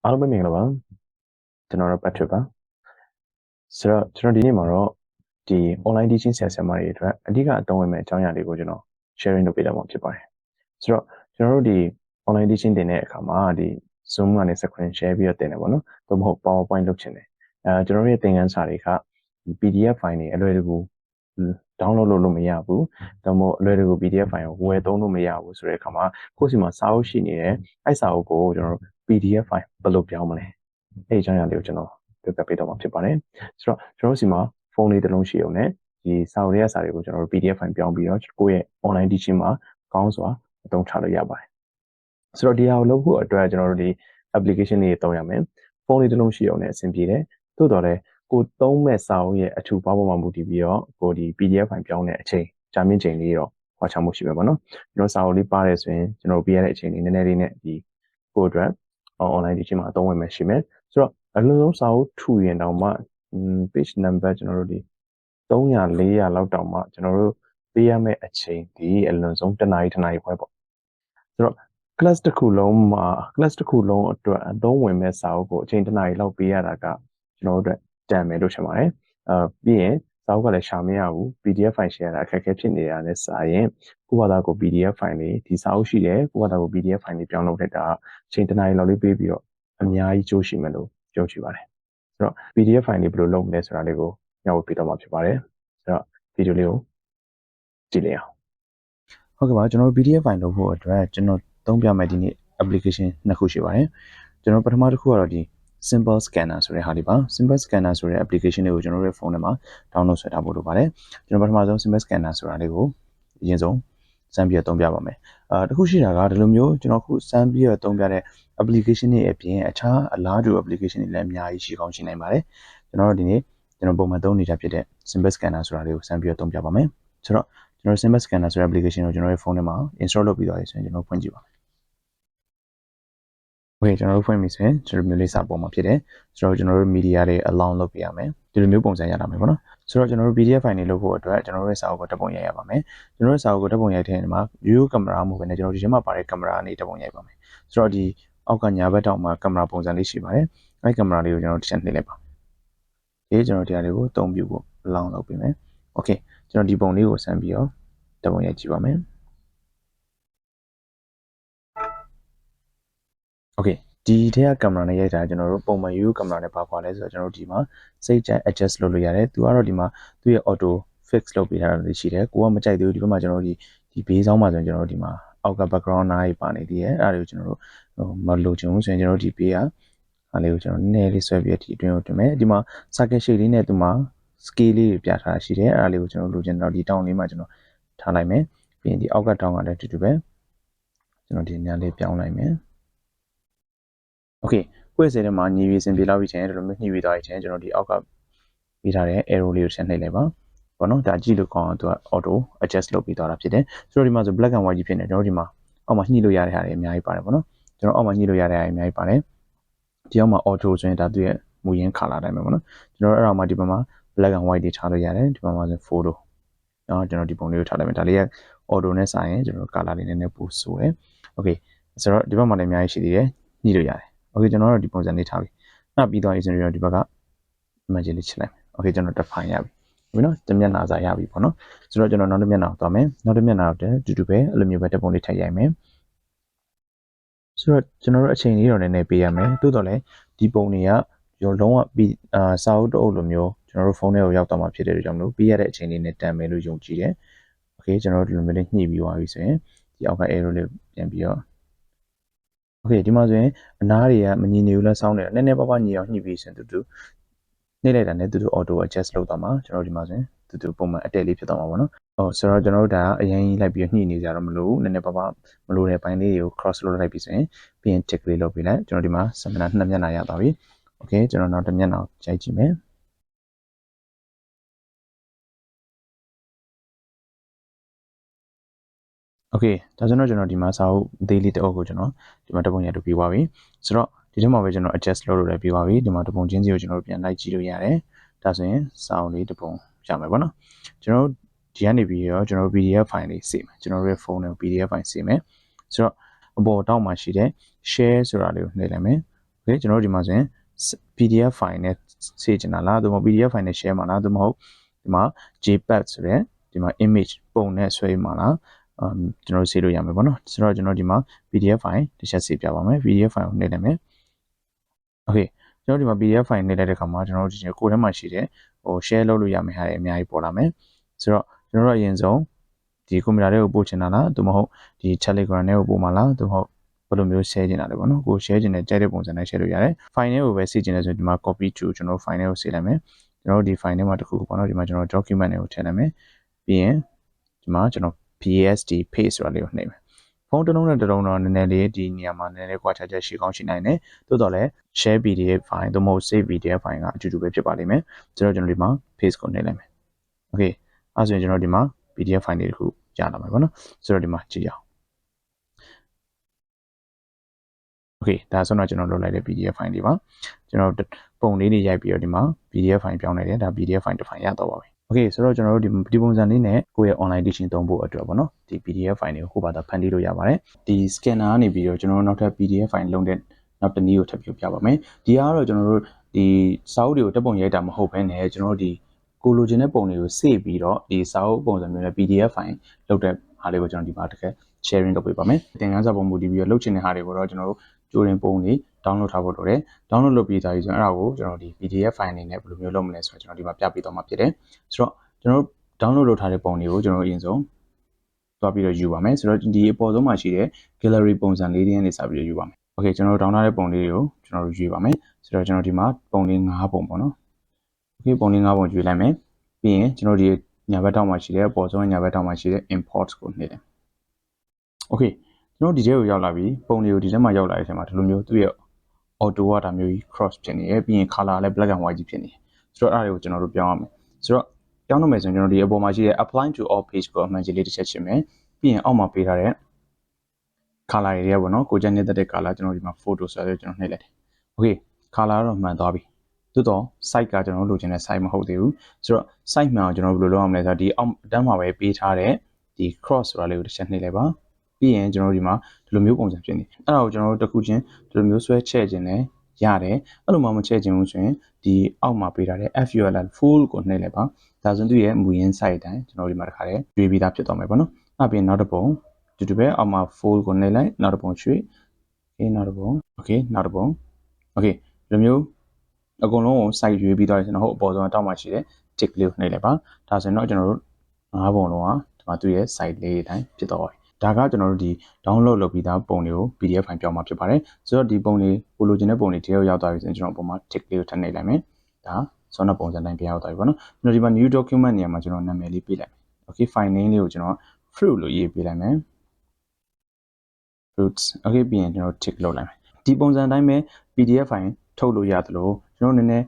အားလုံးပဲမင်္ဂလာပါကျွန်တော်တို့ပတ်ထရပါဆိုတော့ကျွန်တော်ဒီနေ့မှာတော့ဒီ online teaching ဆရာဆရာမတွေအတွက်အဓိကအသုံးဝင်မဲ့အကြောင်းအရာတွေကိုကျွန်တော် sharing လုပ်ပေးတာဖြစ်ပါတယ်ဆိုတော့ကျွန်တော်တို့ဒီ online teaching တင်တဲ့အခါမှာဒီ Zoom ကနေ screen share ပြီးတော့တင်တယ်ပေါ့နော်သို့မဟုတ် PowerPoint လုပ်ချင်တယ်ကျွန်တော်တို့ရဲ့သင်ခန်းစာတွေက PDF file တွေအလွယ်တကူ download လုပ်လို့မရဘူးဒါမှမဟုတ်အလွယ်တကူ PDF file ကိုဝယ်သုံးလို့မရဘူးဆိုတဲ့အခါမှာကိုယ့်စီမှာစာအုပ်ရှိနေတယ်အဲ့စာအုပ်ကိုကျွန်တော်တို့ PDF file ဘယ်လိုပြောင်းမလဲအဲ့ဒီအကြောင်းအရာလေးကိုကျွန်တော်ပြပြပေးတော့မှာဖြစ်ပါတယ်ဆိုတော့ကျွန်တော်တို့စီမှာဖုန်းလေးတစ်လုံးရှိအောင်နဲ့ဒီစာအုပ်ရဲ့စာတွေကိုကျွန်တော်တို့ PDF file ပြောင်းပြီးတော့ကိုယ့်ရဲ့ online teaching မှာကောင်းစွာအသုံးချလို့ရပါတယ်ဆိုတော့ဒီဟာကိုလုပ်ဖို့အတွက်ကျွန်တော်တို့ဒီ application တွေသုံးရမယ်ဖုန်းလေးတစ်လုံးရှိအောင်နဲ့အဆင်ပြေတယ်သို့တော်လည်းကိုသုံးမဲ့စာအုပ်ရဲ့အထူပါပေါ်မှာမူတည်ပြီးတော့ကိုဒီ PDF file ပြောင်းတဲ့အချိန်ကြာမြင့်ချိန်လေးတော့ခွာခြားမှုရှိမှာပေါ့နော်ကျွန်တော်စာအုပ်လေးပါတယ်ဆိုရင်ကျွန်တော်ပြရတဲ့အချိန်လေးနည်းနည်းလေးနဲ့ဒီကိုအတွက် online teaching မှာအသုံးဝင်မယ်ရှိမယ်ဆိုတော့အလုံးစုံစာအုပ်ထူရင်တောင်မှ page number ကျွန်တော်တို့ဒီ300 400လောက်တောင်မှကျွန်တော်တို့ပေးရမယ့်အချိန်ဒီအလုံးစုံတစ်နာရီခွဲပေါ့ဆိုတော့ class တစ်ခုလုံးမှာ class တစ်ခုလုံးအတွက်အသုံးဝင်မဲ့စာအုပ်ကိုအချိန်တစ်နာရီလောက်ပေးရတာကကျွန်တော်တို့အတွက်တန်မယ်လို့ထင်ပါတယ်ပြီးရင်စာအုပ်ကလည်းရှာမရဘူး PDF file share တာအခက်အခဲဖြစ်နေတာနဲ့စာရင်ကိုယ့်ဘာသာကို PDF file လေးဒီစာအုပ်ရှိတယ်ကိုယ့်ဘာသာကို PDF file လေးပြောင်းလုပ်တဲ့တာအချိန်တစ်နာရီလောက်လေးပေးပြီးတော့အများကြီးကြိုးရှိမယ်လို့ပြောချင်ပါတယ်ဆိုတော့ PDF file လေးဘယ်လိုလုပ်မလဲဆိုတာလေးကိုညှောက်ပြတော့မှာဖြစ်ပါတယ်ဆိုတော့ဗီဒီယိုလေးကိုကြည့်လိုက်အောင်ဟုတ်ကဲ့ပါကျွန်တော် PDF file လုပ်ဖို့အတွက်ကျွန်တော်သုံးပြမယ်ဒီနေ့ application နှစ်ခုရှိပါတယ်ကျွန်တော်ပထမတစ်ခုကတော့ဒီ simple scanner ဆိုတဲ့ဟာလေးပါ simple scanner ဆိုတဲ့ application လေးကိုကျွန်တော်တို့ရဲ့ဖုန်းထဲမှာ download ဆွဲထားဖို့လိုပါတယ်ကျွန်တော်ပထမဆုံး simple scanner ဆိုတာလေးကိုအရင်ဆုံးစမ်းပြီးတော့သုံးပြပါမယ်တခုရှိတာကဒီလိုမျိုးကျွန်တော်ခုစမ်းပြီးတော့သုံးပြတဲ့ application တွေအပြင်အခြားအလားတူ application တွေလည်းအများကြီးရှိကောင်းရှိနိုင်ပါတယ်ကျွန်တော်တို့ဒီနေ့ကျွန်တော်ပုံမှန်သုံးနေတာဖြစ်တဲ့ simple scanner ဆိုတာလေးကိုစမ်းပြီးတော့သုံးပြပါမယ်ဆိုတော့ကျွန်တော် simple scanner ဆိုတဲ့ application ကိုကျွန်တော်ရဲ့ဖုန်းထဲမှာ install လုပ်ပြီးသွားပြီဆိုရင်ကျွန်တော်ဖွင့်ကြည့်ပါမယ်โอเคကျွန်တော်တို့ဖွင့်ပြီဆိုရင်ကျွန်တော်မျိုးလေးစာပေါ်မှာဖြစ်တယ်ဆိုတော့ကျွန်တော်တို့ media တွေ allow လုပ်ပြရမယ်ဒီလိုမျိုးပုံစံရလာမယ်ပေါ့နော်ဆိုတော့ကျွန်တော်တို့ PDF file တွေလုပ်ဖို့အတွက်ကျွန်တော်တို့ရဲ့စာအုပ်ကိုဓာတ်ပုံရိုက်ရပါမယ်ကျွန်တော်တို့စာအုပ်ကိုဓာတ်ပုံရိုက်တဲ့နေရာမှာ view camera မဟုတ်ဘဲနဲ့ကျွန်တော်ဒီထဲမှာပါတဲ့ camera နဲ့ဓာတ်ပုံရိုက်ပါမယ်ဆိုတော့ဒီအောက်ကညာဘက်တောင်မှာ camera ပုံစံလေးရှိပါတယ်အဲဒီ camera လေးကိုကျွန်တော်တစ်ချက်နှိပ်လိုက်ပါโอเคကျွန်တော်ဒီဟာလေးကိုအသုံးပြုဖို့ allow လုပ်ပေးမယ်โอเคကျွန်တော်ဒီပုံလေးကိုဆန်းပြီးတော့ဓာတ်ပုံရိုက်ကြည့်ပါမယ်โอเคဒီထဲကကင်မရာနဲ့ရိုက်တာကျွန်တော်တို့ပုံမှန် view ကင်မရာနဲ့ပါခွာလဲဆိုတော့ကျွန်တော်တို့ဒီမှာစိတ်ကြိုက် adjust လုပ်လို့ရတယ်သူကတော့ဒီမှာသူ့ရဲ့ auto fix လုပ်ပေးထားတာလေးရှိတယ်ကိုကမကြိုက်သေးဘူးဒီဘက်မှာကျွန်တော်တို့ဒီဘေးဆောင်မှာဆိုရင်ကျွန်တော်တို့ဒီမှာအောက်က background နားကြီးပါနေသေးတယ်အဲ့ဒါတွေကိုကျွန်တော်တို့မလိုချင်ဘူးဆိုရင်ကျွန်တော်တို့ဒီဘေးကအားလေးကိုကျွန်တော်နည်းနည်းလေးဆွဲပြီးဒီအတွင်းကိုတင်မယ်ဒီမှာ circle shape လေးနဲ့ဒီမှာ scale လေးတွေပြထားတာရှိတယ်အဲ့ဒါလေးကိုကျွန်တော်လိုချင်တော့ဒီတောင်းလေးမှာကျွန်တော်ထားလိုက်မယ်ပြီးရင်ဒီအောက်ကတောင်းကလည်းတူတူပဲကျွန်တော်ဒီညလေးပြောင်းလိုက်မယ်โอเคကိုယ့်ရဲ့စဲထဲမှာညီပြီးစင်ပြေလာပြီးချင်းဒီလိုမျိုးညှိပြီးသွားချင်းကျွန်တော်ဒီအောက်ကပေးထားတဲ့ arrow လေးကိုဆက်နှိပ်လိုက်ပါဘောနော်ဒါကြည့်လို့ကောင်းအောင်သူက auto adjust လုပ်ပြီးသွားတာဖြစ်တယ်ဆိုတော့ဒီမှာဆို black and white ကြီးဖြစ်နေကျွန်တော်ဒီမှာအောက်မှာညှိလို့ရတဲ့ဟာတွေအများကြီးပါတယ်ဘောနော်ကျွန်တော်အောက်မှာညှိလို့ရတဲ့ဟာတွေအများကြီးပါတယ်ဒီအောက်မှာ auto ဆိုရင်ဒါသူ့ရဲ့မူရင်း color တိုင်းပဲဘောနော်ကျွန်တော်အဲ့ဒါမှဒီဘက်မှာ black and white တွေထားလို့ရတယ်ဒီဘက်မှာဆို photo ကျွန်တော်ဒီပုံလေးကိုထားလိုက်မယ်ဒါလေးက auto နဲ့စာရင်ကျွန်တော် color လေးနည်းနည်းပိုဆိုတယ်โอเคဆိုတော့ဒီဘက်မှာလည်းအများကြီးရှိသေးတယ်ညှိလို့ရတယ်โอเคကျွန်တော်တို့ဒီပုံစံလေးထားပြီနှပ်ပြီးသွားပြီဆိုတော့ဒီဘက်က image လေးချက်လိုက်မယ်โอเคကျွန်တော်တစ်ဖိုင်ရပြီဟုတ်ပြီနော်တစ်မျက်နှာစာရပြီပေါ့နော်ဆိုတော့ကျွန်တော်နောက်တစ်မျက်နှာကိုသွားမယ်နောက်တစ်မျက်နှာတော့တူတူပဲအဲ့လိုမျိုးပဲတစ်ပုံလေးထည့်ရိုက်မယ်ဆိုတော့ကျွန်တော်တို့အချိန်လေးတော့နည်းနည်းပေးရမယ်တိုးတော့လည်းဒီပုံတွေကရောလုံးဝပြီးစာအုပ်တအုပ်လိုမျိုးကျွန်တော်တို့ဖုန်းထဲကိုရောက်သွားမှာဖြစ်တဲ့ကြောင့်မလို့ပေးရတဲ့အချိန်လေးနဲ့တန်မယ်လို့ယုံကြည်တယ်โอเคကျွန်တော်တို့ဒီလိုမျိုးလေးညှိပြီးသွားပြီဆိုရင်ဒီအောက်က arrow လေးပြန်ပြီးတော့โอเคဒီမှာဆိုရင်အနားတွေကမညီနေဘူးလားစောင်းနေတာနည်းနည်းပါးပါးညီအောင်ညှိပြီးဆိုရင်တူနှိပ်လိုက်တာနဲ့တူ auto adjust လုပ်သွားမှာကျွန်တော်ဒီမှာဆိုရင်တူပုံမှန်အတက်လေးဖြစ်သွားမှာပေါ့နော်ဆိုတော့ကျွန်တော်တို့ဒါအရင်လိုက်ပြီးညှိနေကြတော့မလို့နည်းနည်းပါးပါးမလို့တဲ့ပိုင်းလေးတွေကို cross လုပ်လိုက်ပြီးဆိုရင်ပြီးရင် tick လေးလုပ်ပြီးလိုက်ကျွန်တော်ဒီမှာစမနာ2မျက်နှာရသွားပြီโอเคကျွန်တော်နောက်တစ်မျက်နှာကိုကြိုက်ကြည့်မယ်โอเคဒါဆိုတော့ကျွန်တော်ဒီမှာစာအုပ်သေးလေးတစ်အုပ်ကိုကျွန်တော်ဒီမှာတပုံရတူပြီးသွားပြီဆိုတော့ဒီထဲမှာပဲကျွန်တော် adjust လုပ်လို့လည်းပြီးသွားပြီဒီမှာတပုံချင်းစီကိုကျွန်တော်ပြန်လိုက်ကြည့်လို့ရတယ်ဒါဆိုရင်စာအုပ်လေးတပုံရမယ်ပေါ့နော်ကျွန်တော်ဒီကနေပြီးတော့ကျွန်တော် PDF file လေးစေမယ်ကျွန်တော်ရဲ့ဖုန်းနဲ့ PDF file စေမယ်ဆိုတော့အပေါ်တောက်မှာရှိတဲ့ share ဆိုတာလေးကိုနှိပ်လိုက်မယ် okay ကျွန်တော်တို့ဒီမှာဆိုရင် PDF file နဲ့စေချင်တာလားဒါမှမဟုတ် PDF file နဲ့ share မှာလားဒါမှမဟုတ်ဒီမှာ JPEG ဆိုတဲ့ဒီမှာ image ပုံနဲ့ဆွဲမှာလားကျွန်တော်တို့စေလို့ရမယ်ပေါ့နော်ဆိုတော့ကျွန်တော်ဒီမှာ PDF file တစ်ချက်စေပြပါမယ် PDF file ကိုနှိပ်လိုက်မယ် okay ကျွန်တော်ဒီမှာ PDF file နှိပ်လိုက်တဲ့အခါမှာကျွန်တော်တို့ဒီကိုယ်ထဲမှာရှိတဲ့share လုပ်လို့ရမယ်ဟာတွေအများကြီးပေါ်လာမယ်ဆိုတော့ကျွန်တော်တို့အရင်ဆုံးဒီကွန်ပျူတာလေးကိုပို့ချင်တာလားဒါမှမဟုတ်ဒီ Telegram နဲ့ကိုပို့မှာလားဒါမှမဟုတ်ဘယ်လိုမျိုး share ချင်တာလဲပေါ့နော်ကို share ချင်တဲ့ကြိုက်တဲ့ပုံစံနဲ့ share လို့ရတယ် file နဲ့ကိုပဲစေချင်တယ်ဆိုရင်ဒီမှာ copy to ကျွန်တော် file နဲ့ကိုစေလိုက်မယ်ကျွန်တော်တို့ဒီ file ထဲမှာတစ်ခုပေါ့နော်ဒီမှာကျွန်တော် document တွေကိုထည့်လိုက်မယ်ပြီးရင်ဒီမှာကျွန်တော် PSD paste ဆိုတာလေးကိုနှိပ်မယ်ဖုန်းတစ်လုံးနဲ့တစ်လုံးတော့နည်းနည်းလေးဒီနေရာမှာနည်းနည်းကွာခြားချက်ရှိကောင်းရှိနိုင်တယ်သို့တော်လည်း share PDF file သို့မဟုတ် save PDF file ကအတူတူပဲဖြစ်ပါလိမ့်မယ်ဆိုတော့ကျွန်တော်ဒီမှာ paste ကိုနှိပ်လိုက်မယ် okay အဲဆိုရင်ကျွန်တော်ဒီမှာ PDF file တွေတစ်ခုရလာမှာပေါ့နော်ဆိုတော့ဒီမှာကြည့်ရအောင် okay ဒါဆိုတော့ကျွန်တော်လုပ်လိုက်တဲ့ PDF file တွေပါကျွန်တော်ပုံလေးတွေရိုက်ပြီးတော့ဒီမှာ PDF file ပြောင်းလိုက်တယ်ဒါ PDF file တစ်ဖိုင်ရတော့ပါပြီ okay ဆိုတော့ကျွန်တော်တို့ဒီပုံစံလေးနဲ့ကိုယ့်ရဲ့ online teaching သုံးဖို့အတွက်ပေါ့နော်ဒီ PDF file တွေကိုကိုယ့်ဘာသာဖန်တီးလို့ရပါတယ်ဒီ scanner ကနေပြီးတော့ကျွန်တော်တို့နောက်ထပ် PDF file လုံးတဲ့နောက်တစ်နည်းကိုထပ်ပြီးပြပါမယ်ဒီကတော့ကျွန်တော်တို့ဒီစာအုပ်တွေကိုတက်ပုံရိုက်တာမဟုတ်ဘဲနဲ့ကျွန်တော်တို့ဒီကိုလိုချင်တဲ့ပုံတွေကိုစေ့ပြီးတော့ဒီစာအုပ်ပုံစံမျိုးနဲ့ PDF file လုပ်တဲ့ဟာလေးကိုကျွန်တော်ဒီမှာတကယ် sharing လုပ်ပေးပါမယ်သင်ခန်းစာပုံမူတည်ပြီးတော့လုပ်ချင်တဲ့ဟာတွေကိုတော့ကျွန်တော်တို့ကြိုတင်ပုံတွေ download ထားဖို့လိုတယ် download လုပ်ပြီးသားပြီဆိုရင်အဲ့ဒါကိုကျွန်တော်ဒီ PDF file အနေနဲ့ဘယ်လိုမျိုးလုပ်မလဲဆိုတော့ကျွန်တော်ဒီမှာပြပေးတော့မှာဖြစ်တယ်ဆိုတော့ကျွန်တော်တို့ download လုပ်ထားတဲ့ပုံတွေကိုကျွန်တော်အရင်ဆုံးသွားပြီးတော့ယူပါမယ်ဆိုတော့ဒီအပေါ်ဆုံးမှာရှိတဲ့ gallery ပုံစံလေးတွေနဲ့စပြီးတော့ယူပါမယ် okay ကျွန်တော်တို့ download ထားတဲ့ပုံလေးတွေကိုကျွန်တော်တို့ယူပါမယ်ဆိုတော့ကျွန်တော်ဒီမှာပုံလေး5ပုံပေါ့နော် okay ပုံလေး5ပုံယူလိုက်မယ်ပြီးရင်ကျွန်တော်ဒီညာဘက်ထောက်မှာရှိတဲ့အပေါ်ဆုံးညာဘက်ထောက်မှာရှိတဲ့ import ကိုနှိပ်တယ် okay ကျွန်တော်ဒီထဲကိုရောက်လာပြီပုံတွေကိုဒီထဲမှာရောက်လာတဲ့အချိန်မှာဒီလိုမျိုးသူ့ရဲ့ auto ကဒါမျိုးကြီး cross ဖြစ်နေတယ်ပြီးရင် color လည်း black and white ကြီးဖြစ်နေတယ်ဆိုတော့အဲ့ဒါတွေကိုကျွန်တော်တို့ပြောင်းရမယ်ဆိုတော့ပြောင်းလို့မယ်ဆိုရင်ကျွန်တော်ဒီအပေါ်မှာရှိတဲ့ apply to all page ကိုအမှန်ကြီးလေးတစ်ချက်ရှင်းမယ်ပြီးရင်အောက်မှာပေးထားတဲ့ color တွေပေါ့နော်ကိုကျန်နေတဲ့ color ကျွန်တော်ဒီမှာ photo ဆိုတော့ကျွန်တော်နှိပ်လိုက်တယ် okay color တော့မှန်သွားပြီသို့တော့ site ကကျွန်တော်လိုချင်တဲ့ site မဟုတ်သေးဘူးဆိုတော့ site မှန်အောင်ကျွန်တော်ဘယ်လိုလုပ်ရမလဲဆိုတော့ဒီအောက်အတန်းမှာပဲပေးထားတဲ့ဒီ cross ဆိုတာလေးကိုတစ်ချက်နှိပ်လိုက်ပါပြီးရင်ကျွန်တော်ဒီမှာဒီလိုမျိုးပုံစံဖြစ်နေအဲ့ဒါကိုကျွန်တော်တို့တစ်ခုချင်းဒီလိုမျိုးဆွဲချဲ့ခြင်းနဲ့ရတယ်အဲ့လိုမှမချဲ့ခြင်းဘူးဆိုရင်ဒီအောက်မှာပေးထားတဲ့ FULL full ကိုနှိပ်လိုက်ပါဒါဆိုရင်သူ့ရဲ့မူရင်း site အတိုင်းကျွန်တော်ဒီမှာတစ်ခါတည်းရွေးပြီးသားဖြစ်သွားမယ်ပေါ့နော်နောက်ပြီးနောက်တစ်ပုံဒီပဲအောက်မှာ full ကိုနှိပ်လိုက်နောက်တစ်ပုံရွှေ့ okay နောက်တစ်ပုံ okay နောက်တစ်ပုံ okay ဒီလိုမျိုးအကုန်လုံးကို site ရွေးပြီးသွားရင်ကျွန်တော်ဟုတ်အပေါ်ဆုံးအတောက်မှာရှိတဲ့ tick လေးကိုနှိပ်လိုက်ပါဒါဆိုရင်တော့ကျွန်တော်တို့၅ပုံလုံးကဒီမှာသူ့ရဲ့ site လေးအတိုင်းဖြစ်သွားပါပြီဒါကကျွန်တော်တို့ဒီ download လုပ်ပြီးသားပုံတွေကို PDF file ပြောင်းမှာဖြစ်ပါတယ်ဆိုတော့ဒီပုံတွေကိုလိုချင်တဲ့ပုံတွေတကယ်ရောက်သွားပြီဆိုရင်ကျွန်တော်ပုံမှာ tick လေးကိုထပ်နှိပ်လိုက်မယ်ဒါဆောင်းတဲ့ပုံစံတိုင်းပြန်ရောက်သွားပြီပေါ့နော်ကျွန်တော်ဒီမှာ new document နေရာမှာကျွန်တော်နာမည်လေးပေးလိုက်မယ် okay file name လေးကိုကျွန်တော် fruit လို့ရေးပေးလိုက်မယ် fruits okay ပြီးရင်ကျွန်တော် tick လုပ်လိုက်မယ်ဒီပုံစံတိုင်းပဲ PDF file ထုတ်လို့ရတယ်လို့ကျွန်တော်နည်းနည်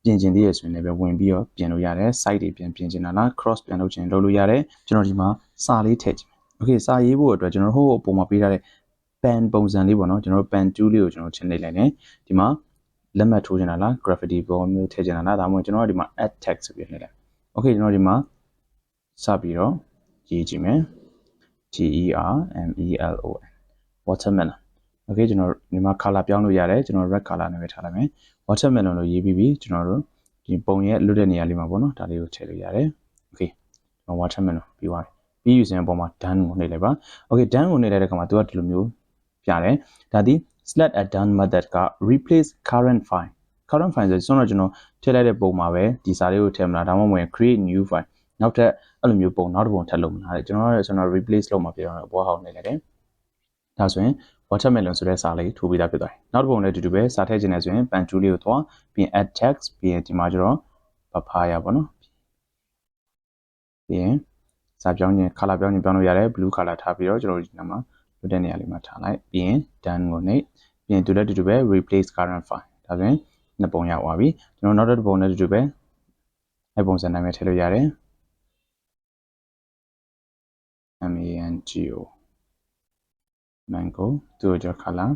းပြင်ကျင်သေးရဆိုရင်လည်းဝင်ပြီးတော့ပြင်လို့ရတယ် site တွေပြင်ချင်တာလား cross ပြန်လုပ်ချင်လုပ်လို့ရတယ်ကျွန်တော်ဒီမှာစာလေးထည့်ချင်โอเคစာရေးဖို့အတွက်ကျွန်တော်ဟိုအပေါ်မှာပေးထားတဲ့ pen ပုံစံလေးပေါ့နော်ကျွန်တော် pen tool လေးကိုကျွန်တော်ချင်းနှိပ်လိုက်တယ်ဒီမှာလက်မှတ်ထိုးချင်တာလား graffiti ပုံမျိုးထည့်ချင်တာလားဒါမှမဟုတ်ကျွန်တော်ဒီမှာ add text ဆိုပြီးနှိပ်လိုက်โอเคကျွန်တော်ဒီမှာစပြီးတော့ရေးကြည့်မယ် GERMELON watermelon โอเคကျွန်တော်ဒီမှာ color ပြောင်းလို့ရတယ်ကျွန်တော် red color နဲ့ပဲထားလိုက်မယ် watermelon လို့ရေးပြီးပြီကျွန်တော်တို့ဒီပုံရဲ့လွတ်တဲ့နေရာလေးမှာပေါ့နော်ဒါလေးကိုထည့်လို့ရတယ်โอเคကျွန်တော် watermelon ပြီးသွားပြီပြီးယူစင်အပေါ်မှာ done ကိုနှိပ်လိုက်ပါ okay done ကိုနှိပ်လိုက်တဲ့အခါမှာသူကဒီလိုမျိုးပြတယ်ဒါဒီ select a done method က replace current file ဆိုတော့ကျွန်တော်ထည့်လိုက်တဲ့ပုံမှာပဲဒီစာလေးကိုထည့်မလားဒါမှမဟုတ် create new file နောက်ထပ်အဲ့လိုမျိုးပုံနောက်တစ်ပုံထပ်လုပ်မလားကျွန်တော် replace လုပ်မှာပြတော့ဘောဟောင်းနှိပ်လိုက်တယ်ဒါဆိုရင် watermelon ဆိုတဲ့စာလေးထိုးပြီးသားဖြစ်သွားတယ်နောက်တစ်ပုံလည်းတူတူပဲစာထည့်ခြင်းနဲ့ဆိုရင် pen tool လေးကိုသွားပြီးရင် add text ပြီးရင်ဒီမှာကျတော့ papaya ပေါ့နော်ပြီးရင်စာပြောင်းခြင်း color ပြောင်းခြင်းပြောင်းလို့ရတယ် blue color ထားပြီးတော့ကျွန်တော်ဒီနားမှာလွတ်တဲ့နေရာလေးမှာထားလိုက်ပြီးရင် done ကိုနှိပ်ပြီးရင်တူလည်းတူတူပဲ replace current file ဒါဆိုရင်နှစ်ပုံရောက်သွားပြီကျွန်တော်နောက်တစ်ပုံနဲ့တူတူပဲအဲ့ပုံစံတိုင်းပဲထည့်လို့ရတယ် mango mango သူ့ကြော color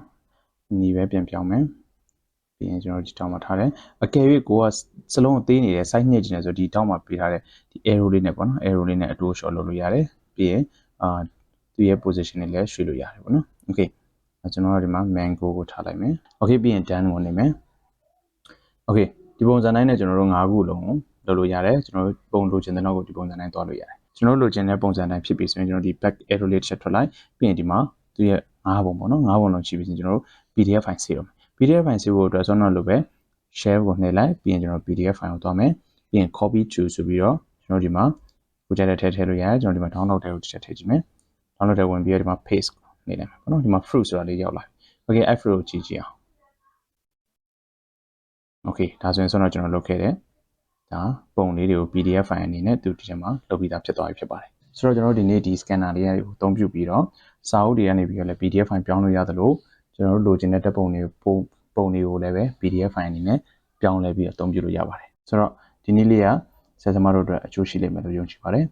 ညီပဲပြန်ပြောင်းမယ်ပြီးရင်ကျွန်တော်ဒီတောင်းမှာထားတယ်အကယ်၍ကိုကစလုံးသေးနေတယ် size ညှစ်ကျင်တယ်ဆိုဒီတောင်းမှာပေးထားတဲ့ဒီ arrow လေးနဲ့ပေါ့နော် arrow လေးနဲ့အတိုး short လုပ်လို့ရတယ်ပြီးရင်သူ့ရဲ့ position နဲ့လည်းရွှေ့လို့ရတယ်ပေါ့နော် okay ကျွန်တော်တို့ဒီမှာ mango ကိုထားလိုက်မယ် okay ပြီးရင် done ဝင်နေမယ် okay ဒီပုံစံတိုင်းနဲ့ကျွန်တော်တို့၅ခုလုံးကိုလုပ်လို့ရတယ်ကျွန်တော်တို့ပုံလိုချင်တဲ့နောက်ကိုဒီပုံစံတိုင်းသွားလို့ရတယ်ကျွန်တော်တို့လိုချင်တဲ့ပုံစံတိုင်းဖြစ်ပြီဆိုရင်ကျွန်တော်ဒီ back arrow လေးတစ်ချက်ထွက်လိုက်ပြီးရင်ဒီမှာသူရဲ့၅ပုံပေါ့နော်၅ပုံလုံးရှိပြီဆိုရင်ကျွန်တော်တို့ PDF file ဆေးတော့မယ် PDF file ဆေးဖို့အတွက်ကျွန်တော်လိုပဲ share ကိုနှိပ်လိုက်ပြီးရင်ကျွန်တော် PDF file ကိုသွားမယ်ပြီးရင် copy to ဆိုပြီးတော့ကျွန်တော်ဒီမှာကိုကြတဲ့ထည့်လို့ရတယ်ကျွန်တော်ဒီမှာ download ထဲကိုတစ်ချက်ထည့်ကြည့်မယ် download ထဲဝင်ပြီးတော့ဒီမှာ paste နေလိုက်မယ်ပေါ့နော်ဒီမှာ fruit ဆိုတာလေးရောက်လာ okay f fruit ကိုကြည့်ကြည့်အောင် okay ဒါဆိုရင်ကျွန်တော်လုပ်ခဲ့တယ်ဒါပုံလေးတွေကို PDF file အနေနဲ့သူဒီထဲမှာလုပ်ပြီးသားဖြစ်သွားပြီဖြစ်ပါတယ်ဆိုတော့ကျွန်တော်ဒီနေ့ဒီ scanner လေးကိုအသုံးပြုပြီးတော့စာအုပ်တွေကနေပြီးတော့လည်း PDF file ပြောင်းလို့ရသလိုကျွန်တော်တို့လိုချင်တဲ့ဓာတ်ပုံတွေကိုလည်းပဲ PDF file အနေနဲ့ပြောင်းလဲပြီးအသုံးပြုလို့ရပါတယ်ဆိုတော့ဒီနေ့လေးကဆရာသမားတို့အတွက်အကျိုးရှိလိမ့်မယ်လို့ယုံကြည်ပါတယ်